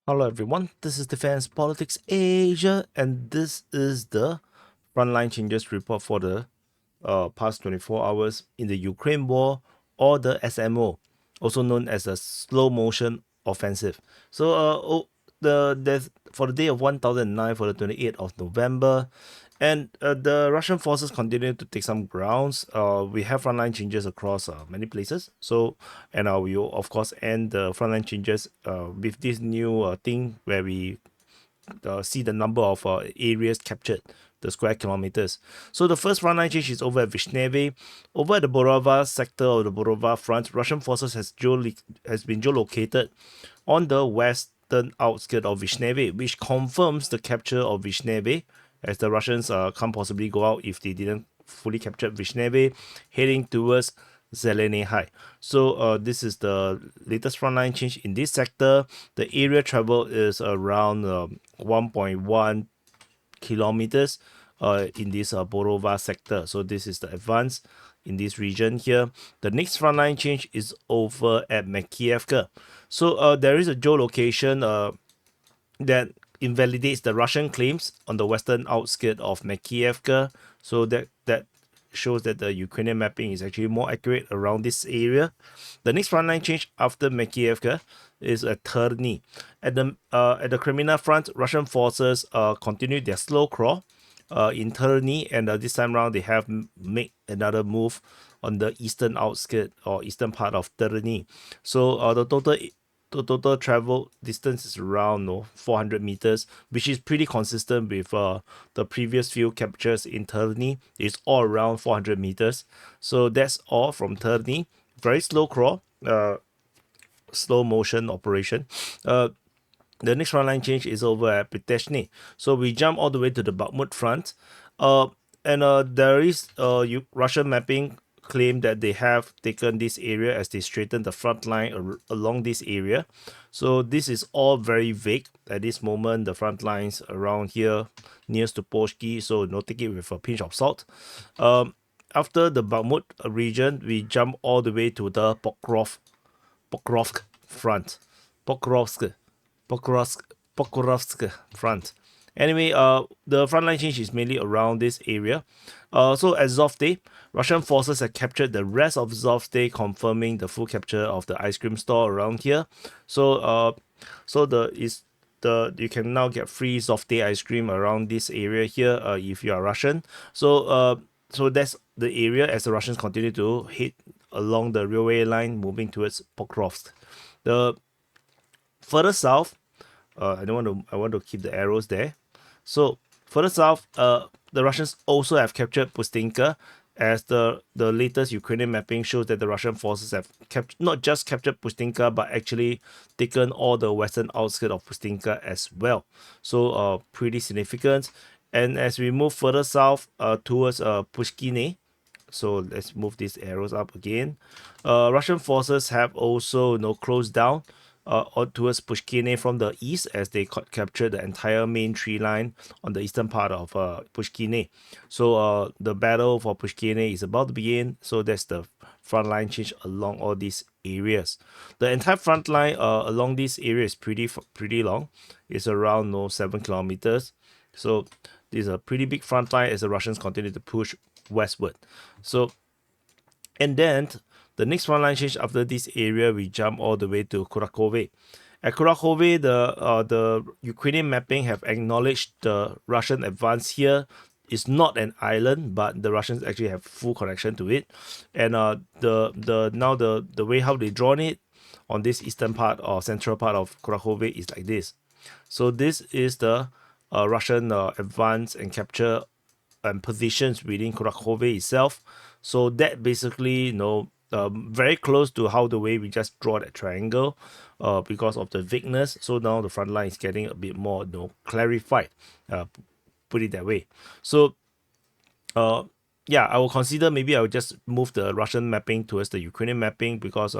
Hello everyone, this is Defense Politics Asia, and this is the Frontline Changes Report for the past 24 hours in the Ukraine war, or the SMO, also known as a slow motion offensive. So for the day of 1009 for the 28th of November, and the Russian forces continue to take some grounds. We have frontline changes across many places. So, and we will of course end the frontline changes with this new thing where we see the number of areas captured, the square kilometers. So the first frontline change is over at Vishneve. Over at the Borova sector of the Borova front, Russian forces has been geolocated on the western outskirts of Vishneve, which confirms the capture of Vishneve, as the Russians can't possibly go out if they didn't fully capture Vishneve, heading towards Zeleny High. So this is the latest frontline change in this sector. The area travel is around 1.1 kilometers in this Borova sector. So this is the advance in this region here. The next frontline change is over at Makiivka. So there is a geolocation that invalidates the Russian claims on the western outskirts of Makiivka. So that shows that the Ukrainian mapping is actually more accurate around this area. The next frontline change after Makiivka is at Terny. At the Kreminna front, Russian forces continue their slow crawl in Terny, and this time around they have made another move on the eastern outskirt or eastern part of Terny. So the total travel distance is around 400 meters, which is pretty consistent with the previous few captures in Terny. It's all around 400 meters. So that's all from Terny. Very slow crawl, slow motion operation. The next frontline change is over at Piteshny. So we jump all the way to the Bakhmut front. And there is Russian mapping claim that they have taken this area as they straighten the front line along this area. So this is all very vague at this moment. The front lines around here near to Polski, so take it with a pinch of salt. After the Bakhmut region, we jump all the way to the Pokrovsk front. Pokrovsk Pokrovsk front. Anyway, the frontline change is mainly around this area. So at Zovte, Russian forces have captured the rest of Zovte, confirming the full capture of the ice cream store around here. So you can now get free Zovte ice cream around this area here if you are Russian. So that's the area as the Russians continue to hit along the railway line, moving towards Pokrovsk. The further south, I want to keep the arrows there. So further south, the Russians also have captured Pustinka, as the latest Ukrainian mapping shows that the Russian forces have not just captured Pustinka, but actually taken all the western outskirts of Pustinka as well. So pretty significant. And as we move further south towards Pushkine, so let's move these arrows up again. Russian forces have also closed down towards Pushkine from the east, as they captured the entire main tree line on the eastern part of Pushkine. So the battle for Pushkine is about to begin. So that's the front line change along all these areas. The entire front line along this area is pretty long. It's around 7 kilometers. So this is a pretty big front line as the Russians continue to push westward. So, and then the next frontline change after this area, we jump all the way to Kurakhove. At Kurakhove, the Ukrainian mapping have acknowledged the Russian advance here is not an island, but the Russians actually have full connection to it. And the way how they drawn it on this eastern part or central part of Kurakhove is like this. So this is the Russian advance and capture and positions within Kurakhove itself. So that basically, very close to how the way we just draw that triangle, because of the vagueness. So now the front line is getting a bit more, clarified. Put it that way. So, yeah, I will consider maybe I will just move the Russian mapping towards the Ukrainian mapping because,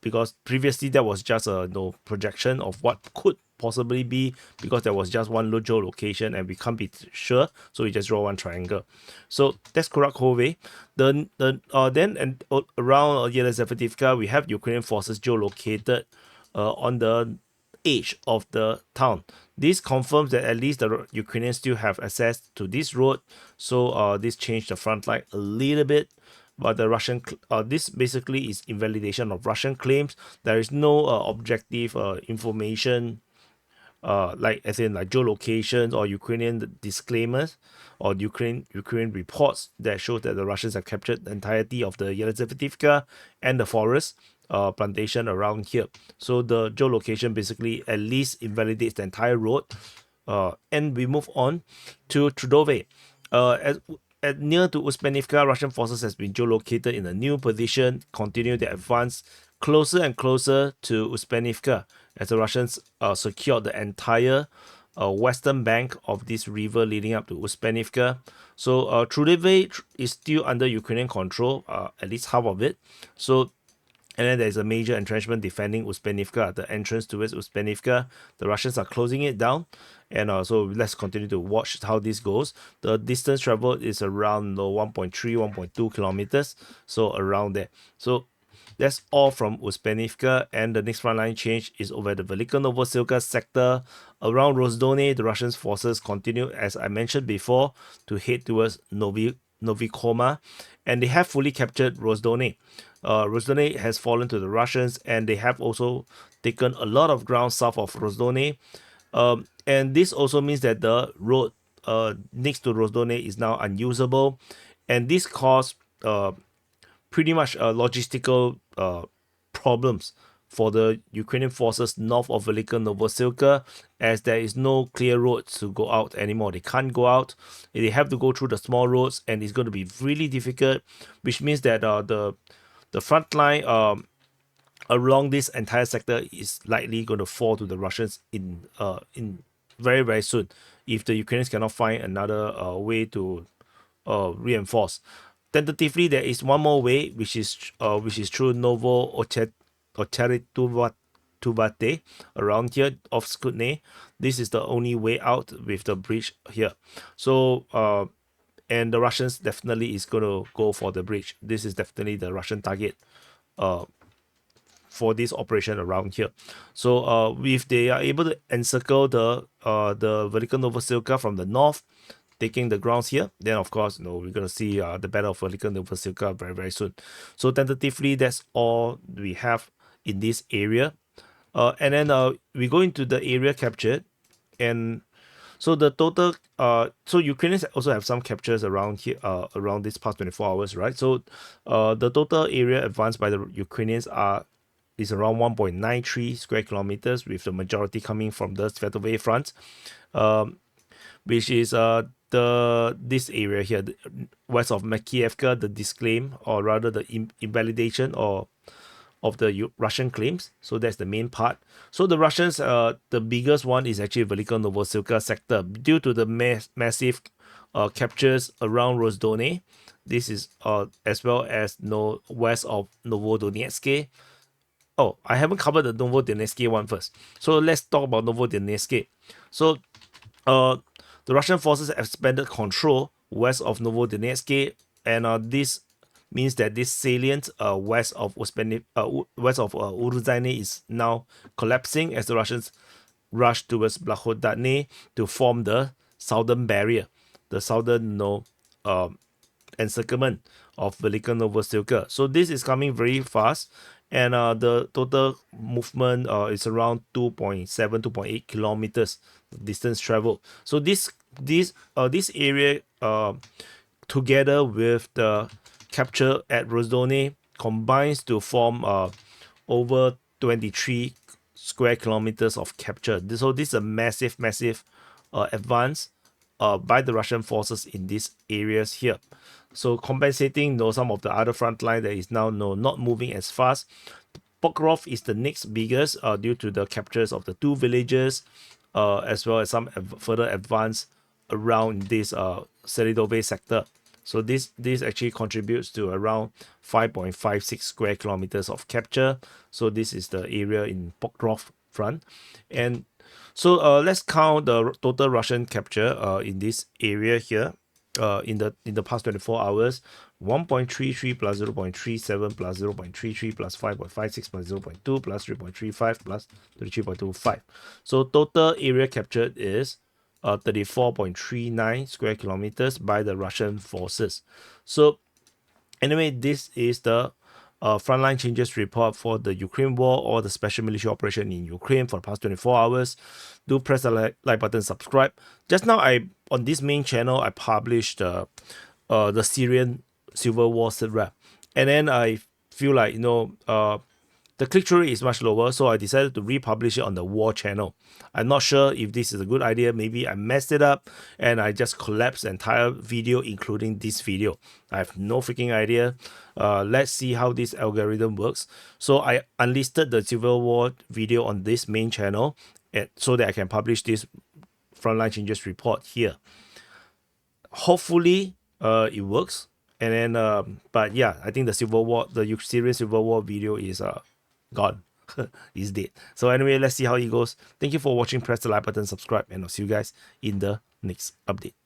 because previously that was just a projection of what could possibly be, because there was just one location and we can't be sure, so we just draw one triangle. So that's Kurakhove. Then around Yelizaveta, we have Ukrainian forces geolocated on the edge of the town. This confirms that at least the Ukrainians still have access to this road. So this changed the front line a little bit. But the this basically is invalidation of Russian claims. There is no objective information like as in like geolocations or Ukrainian disclaimers or Ukraine reports that shows that the Russians have captured the entirety of the Yelizaveta and the forest plantation around here. So the geolocation basically at least invalidates the entire road. And we move on to Trudove. At near to Uspenivka, Russian forces has been geolocated in a new position, continue their advance closer and closer to Uspenivka as the Russians secured the entire western bank of this river leading up to Uspenivka. So Trudove is still under Ukrainian control, at least half of it. So and then there's a major entrenchment defending Uspenivka, the entrance towards Uspenivka. The Russians are closing it down. And so let's continue to watch how this goes. The distance traveled is around 1.3, 1.2 kilometers. So around there. So that's all from Uspenivka. And the next frontline change is over the Velyka Novosilka sector. Around Rozdone, the Russian forces continue, as I mentioned before, to head towards Novikoma. And they have fully captured Rozdone. Rozdone has fallen to the Russians, and they have also taken a lot of ground south of Rozdone. And this also means that the road next to Rozdone is now unusable, and this caused pretty much logistical problems for the Ukrainian forces north of Velyka Novosilka, as there is no clear roads to go out anymore. They can't go out. They have to go through the small roads, and it's going to be really difficult, which means that the front line along this entire sector is likely going to fall to the Russians in very, very soon if the Ukrainians cannot find another way to reinforce. Tentatively, there is one more way, which is through Novo Ocherituvate around here of Skutne. This is the only way out with the bridge here. So and the Russians definitely is going to go for the bridge. This is definitely the Russian target for this operation around here. So if they are able to encircle the Velyka Novosilka from the north, taking the grounds here, then of course, we're going to see the Battle of Velyka Novosilka very, very soon. So tentatively, that's all we have in this area. And then we go into the area captured, and so the total, so Ukrainians also have some captures around here, around this past 24 hours, right? So the total area advanced by the Ukrainians is around 1.93 square kilometers, with the majority coming from the Svetove front, which is this area here, west of Makiivka, the disclaim, or rather the invalidation of the Russian claims. So that's the main part. So the Russians, the biggest one is actually Velyka Novosilka sector, due to the massive captures around Rozdone. This is as well as west of Novodonetsk. Oh, I haven't covered the Novodonetsk one first. So let's talk about Novodonetsk. So the Russian forces have expanded control west of Novodonetsk, and this means that this salient west of Uruzane is now collapsing as the Russians rush towards Blahodane to form the southern barrier, the southern encirclement of Velyka Novosilka. So this is coming very fast, and the total movement is around 2.8 kilometers distance travel. So this area together with the capture at Rozdone combines to form over 23 square kilometers of capture. So this is a massive advance by the Russian forces in these areas here. So compensating some of the other front line that is now not moving as fast. Pokrovsk is the next biggest due to the captures of the two villages, as well as some further advance around this Selidove sector. So this actually contributes to around 5.56 square kilometers of capture. So this is the area in Pokrovsk front. And so let's count the total Russian capture in this area here. in the past 24 hours, 1.33 plus 0.37 plus 0.33 plus 5.56 plus 0.2 plus 3.35 plus 33.25. So total area captured is 34.39 square kilometers by the Russian forces. So anyway, this is the frontline changes report for the Ukraine war or the special military operation in Ukraine for the past 24 hours. Do press the like button, subscribe. Just now, on this main channel, I published the Syrian civil war sit rep, and then I feel like the click-through rate is much lower, so I decided to republish it on the war channel. I'm not sure if this is a good idea. Maybe I messed it up and I just collapsed the entire video, including this video. I have no freaking idea. Let's see how this algorithm works. So I unlisted the civil war video on this main channel so that I can publish this frontline changes report here. Hopefully, it works. And then, but yeah, I think the Syrian civil war video is gone. Is dead. So anyway, let's see how it goes. Thank you for watching. Press the like button, subscribe, and I'll see you guys in the next update.